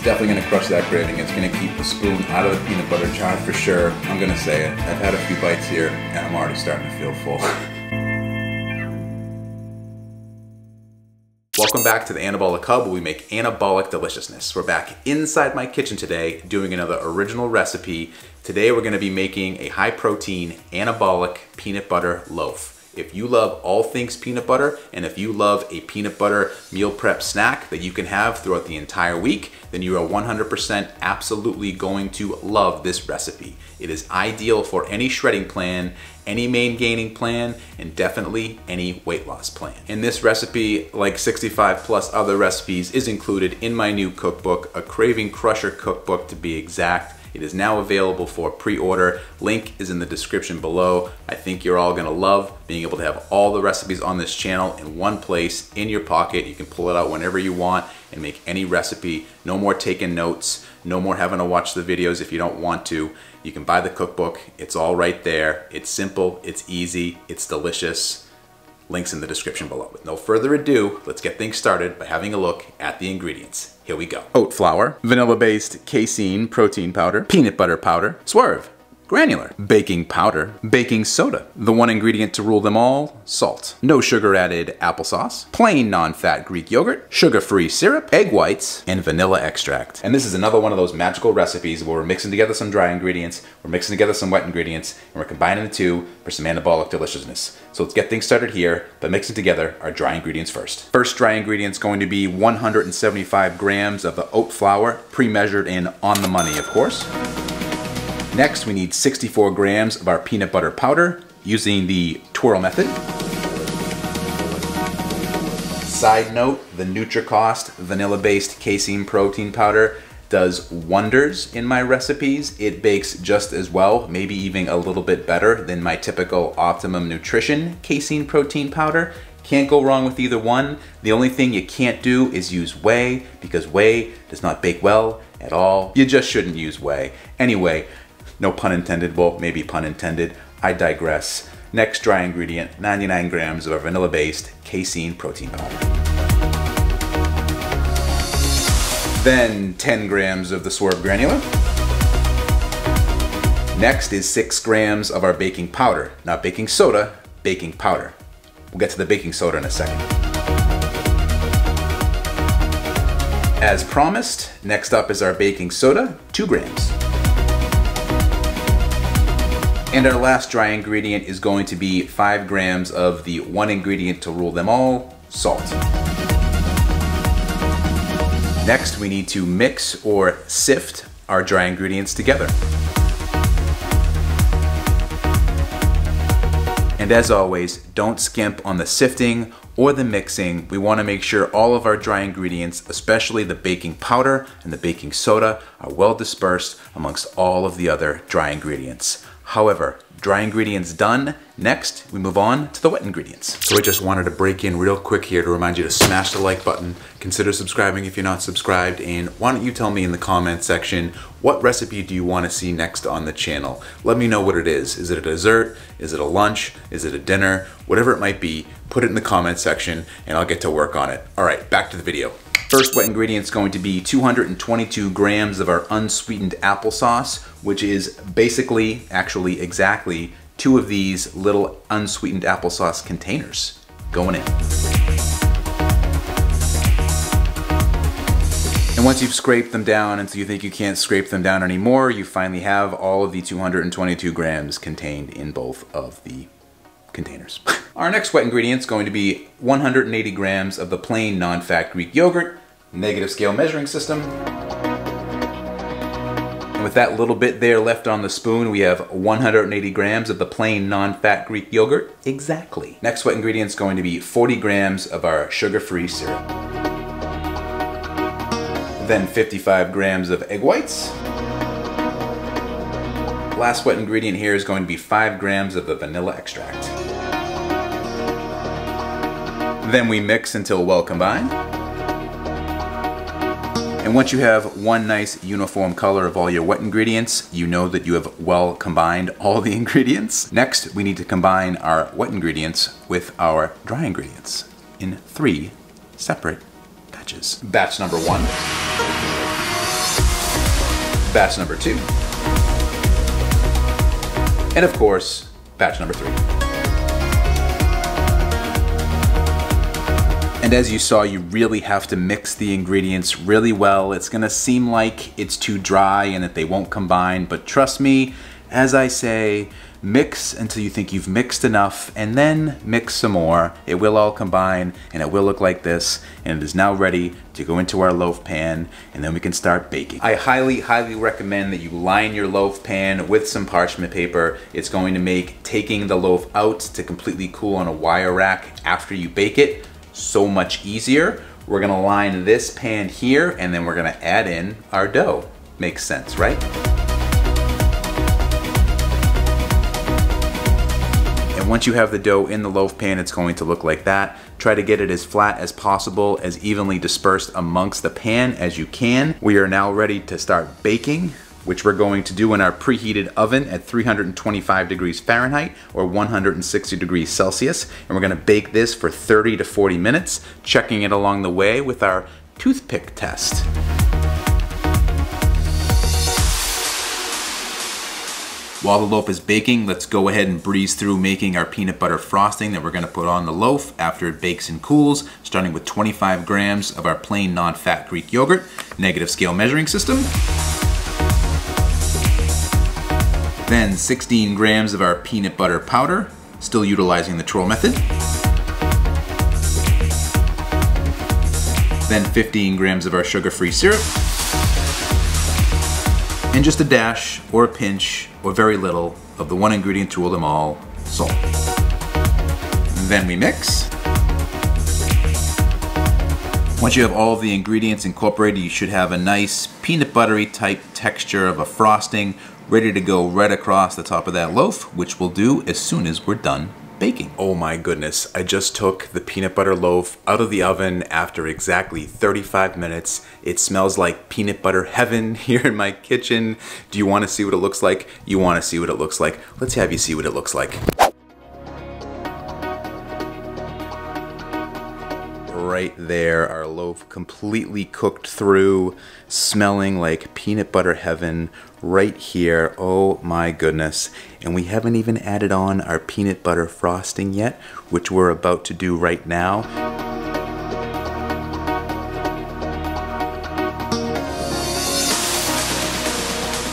It's definitely gonna crush that craving. It's gonna keep the spoon out of the peanut butter jar for sure. I'm gonna say it. I've had a few bites here and I'm already starting to feel full. Welcome back to the Anabolic Hub, where we make anabolic deliciousness. We're back inside my kitchen today doing another original recipe. Today we're gonna be making a high protein anabolic peanut butter loaf. If you love all things peanut butter, and if you love a peanut butter meal prep snack that you can have throughout the entire week, then you are 100% absolutely going to love this recipe. It is ideal for any shredding plan, any main gaining plan, and definitely any weight loss plan. And this recipe, like 65 plus other recipes, is included in my new cookbook, a Craving Crusher cookbook to be exact. It is now available for pre-order. Link is in the description below. I think you're all gonna love being able to have all the recipes on this channel in one place, in your pocket. You can pull it out whenever you want and make any recipe. No more taking notes, no more having to watch the videos if you don't want to. You can buy the cookbook, it's all right there. It's simple, it's easy, it's delicious. Links in the description below. With no further ado, let's get things started by having a look at the ingredients. Here we go. Oat flour, vanilla-based casein protein powder, peanut butter powder, swerve, granular, baking powder, baking soda. The one ingredient to rule them all, salt. No sugar added applesauce, plain non-fat Greek yogurt, sugar-free syrup, egg whites, and vanilla extract. And this is another one of those magical recipes where we're mixing together some dry ingredients, we're mixing together some wet ingredients, and we're combining the two for some anabolic deliciousness. So let's get things started here by mixing together our dry ingredients first. First dry ingredient is going to be 175 grams of the oat flour, pre-measured and on the money, of course. Next, we need 64 grams of our peanut butter powder using the twirl method. Side note, the Nutri-Cost vanilla-based casein protein powder does wonders in my recipes. It bakes just as well, maybe even a little bit better than my typical Optimum Nutrition casein protein powder. Can't go wrong with either one. The only thing you can't do is use whey, because whey does not bake well at all. You just shouldn't use whey. Anyway, no pun intended, well, maybe pun intended. I digress. Next dry ingredient, 99 grams of our vanilla-based casein protein powder. Then 10 grams of the swerve granular. Next is 6 grams of our baking powder. Not baking soda, baking powder. We'll get to the baking soda in a second. As promised, next up is our baking soda, 2 grams. And our last dry ingredient is going to be 5 grams of the one ingredient to rule them all, salt. Next, we need to mix or sift our dry ingredients together. And as always, don't skimp on the sifting or the mixing. We want to make sure all of our dry ingredients, especially the baking powder and the baking soda, are well dispersed amongst all of the other dry ingredients. However, dry ingredients done, next we move on to the wet ingredients. So I just wanted to break in real quick here to remind you to smash the like button, consider subscribing if you're not subscribed, and why don't you tell me in the comment section, what recipe do you want to see next on the channel? Let me know what it is. Is it a dessert? Is it a lunch? Is it a dinner? Whatever it might be, put it in the comment section and I'll get to work on it. All right, back to the video. First wet ingredient is going to be 222 grams of our unsweetened applesauce, which is basically, actually exactly, 2 of these little unsweetened applesauce containers going in. And once you've scraped them down until you think you can't scrape them down anymore, you finally have all of the 222 grams contained in both of the containers. Our next wet ingredient is going to be 180 grams of the plain non-fat Greek yogurt, negative scale measuring system. And with that little bit there left on the spoon, we have 180 grams of the plain non-fat Greek yogurt. Exactly. Next wet ingredient is going to be 40 grams of our sugar-free syrup. Then 55 grams of egg whites. Last wet ingredient here is going to be 5 grams of the vanilla extract. Then we mix until well combined. And once you have one nice uniform color of all your wet ingredients, you know that you have well combined all the ingredients. Next, we need to combine our wet ingredients with our dry ingredients in 3 separate batches. Batch number 1. batch number 2, and of course, batch number 3. And as you saw, you really have to mix the ingredients really well. It's gonna seem like it's too dry and that they won't combine, but trust me, as I say, mix until you think you've mixed enough, and then mix some more. It will all combine and it will look like this, and it is now ready to go into our loaf pan, and then we can start baking. I highly recommend that you line your loaf pan with some parchment paper. It's going to make taking the loaf out to completely cool on a wire rack after you bake it so much easier. We're gonna line this pan here, and then we're gonna add in our dough. Makes sense, right? And once you have the dough in the loaf pan, it's going to look like that. Try to get it as flat as possible, as evenly dispersed amongst the pan as you can. We are now ready to start baking, which we're going to do in our preheated oven at 325 degrees Fahrenheit or 160 degrees Celsius. And we're gonna bake this for 30 to 40 minutes, checking it along the way with our toothpick test. While the loaf is baking, let's go ahead and breeze through making our peanut butter frosting that we're gonna put on the loaf after it bakes and cools, starting with 25 grams of our plain non-fat Greek yogurt, negative scale measuring system. Then 16 grams of our peanut butter powder, still utilizing the Troll method. Then 15 grams of our sugar-free syrup. And just a dash or a pinch or very little of the one ingredient to rule them all, salt. Then we mix. Once you have all of the ingredients incorporated, you should have a nice peanut buttery type texture of a frosting ready to go right across the top of that loaf, which we'll do as soon as we're done baking. Oh my goodness, I just took the peanut butter loaf out of the oven after exactly 35 minutes. It smells like peanut butter heaven here in my kitchen. Do you want to see what it looks like? You want to see what it looks like? Let's have you see what it looks like. Right there, our loaf completely cooked through, smelling like peanut butter heaven right here. Oh my goodness. And we haven't even added on our peanut butter frosting yet, which we're about to do right now.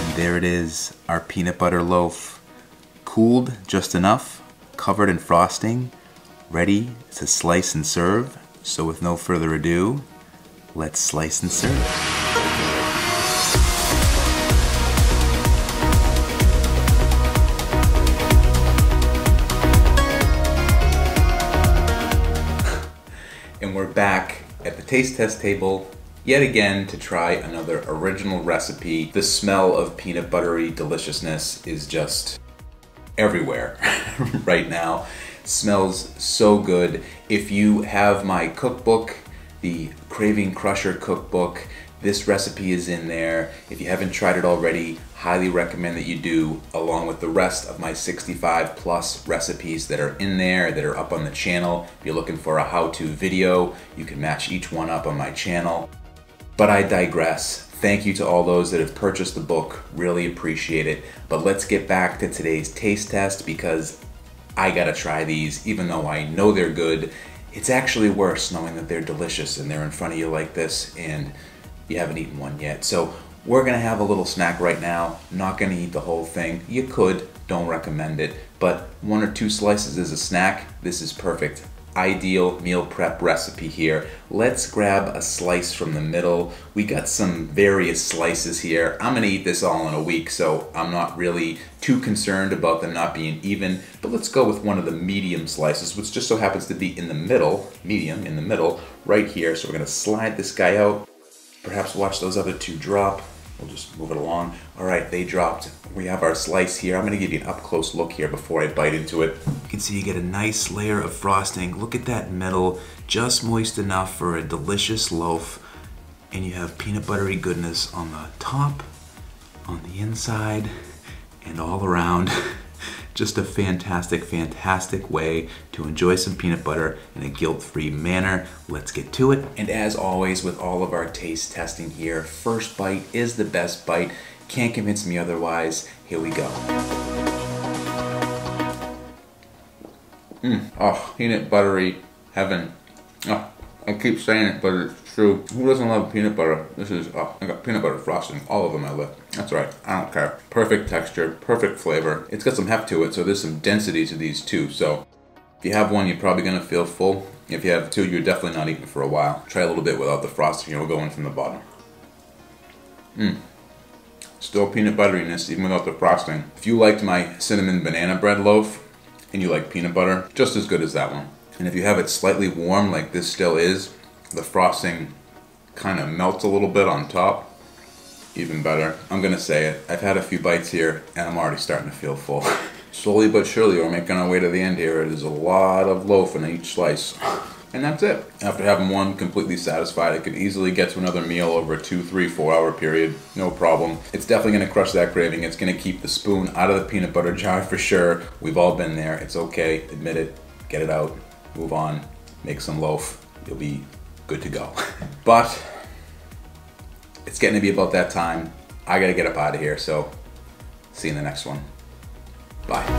And there it is, our peanut butter loaf, cooled just enough, covered in frosting, ready to slice and serve. So with no further ado, let's slice and serve. And we're back at the taste test table yet again to try another original recipe. The smell of peanut buttery deliciousness is just everywhere right now. Smells so good. If you have my cookbook, the Craving Crusher cookbook, this recipe is in there. If you haven't tried it already, highly recommend that you do, along with the rest of my 65 plus recipes that are in there, that are up on the channel. If you're looking for a how-to video, you can match each one up on my channel. But I digress. Thank you to all those that have purchased the book. Really appreciate it. But let's get back to today's taste test, because I gotta try these. Even though I know they're good, it's actually worse knowing that they're delicious and they're in front of you like this and you haven't eaten one yet. So we're gonna have a little snack right now. Not gonna eat the whole thing. You could, don't recommend it, but 1 or 2 slices as a snack, this is perfect. Ideal meal prep recipe here. Let's grab a slice from the middle. We got some various slices here. I'm gonna eat this all in a week, so I'm not really too concerned about them not being even, but let's go with one of the medium slices, which just so happens to be in the middle, medium in the middle, right here. So we're gonna slide this guy out, perhaps watch those other 2 drop. We'll just move it along. All right, they dropped. We have our slice here. I'm gonna give you an up close look here before I bite into it. You can see you get a nice layer of frosting. Look at that middle, just moist enough for a delicious loaf. And you have peanut buttery goodness on the top, on the inside, and all around. Just a fantastic, fantastic way to enjoy some peanut butter in a guilt-free manner. Let's get to it. And as always with all of our taste testing here, first bite is the best bite. Can't convince me otherwise. Here we go. Oh, peanut buttery heaven. Oh, I keep saying it, but it's true. Who doesn't love peanut butter? This is, oh, I got peanut butter frosting all over my lip. That's right, I don't care. Perfect texture, perfect flavor. It's got some heft to it, so there's some density to these too. So if you have one, you're probably gonna feel full. If you have two, you're definitely not eating for a while. Try a little bit without the frosting, and we'll go in from the bottom. Still peanut butteriness, even without the frosting. If you liked my cinnamon banana bread loaf, and you like peanut butter, just as good as that one. And if you have it slightly warm, like this still is, the frosting kind of melts a little bit on top, even better. I'm gonna say it, I've had a few bites here, and I'm already starting to feel full. Slowly but surely, we're making our way to the end here. It is a lot of loaf in each slice. And that's it. After having one completely satisfied, I could easily get to another meal over a 2, 3, 4 hour period. No problem. It's definitely gonna crush that craving. It's gonna keep the spoon out of the peanut butter jar for sure. We've all been there. It's okay. Admit it. Get it out. Move on. Make some loaf. You'll be good to go. But it's getting to be about that time. I gotta get up out of here, so see you in the next one. Bye.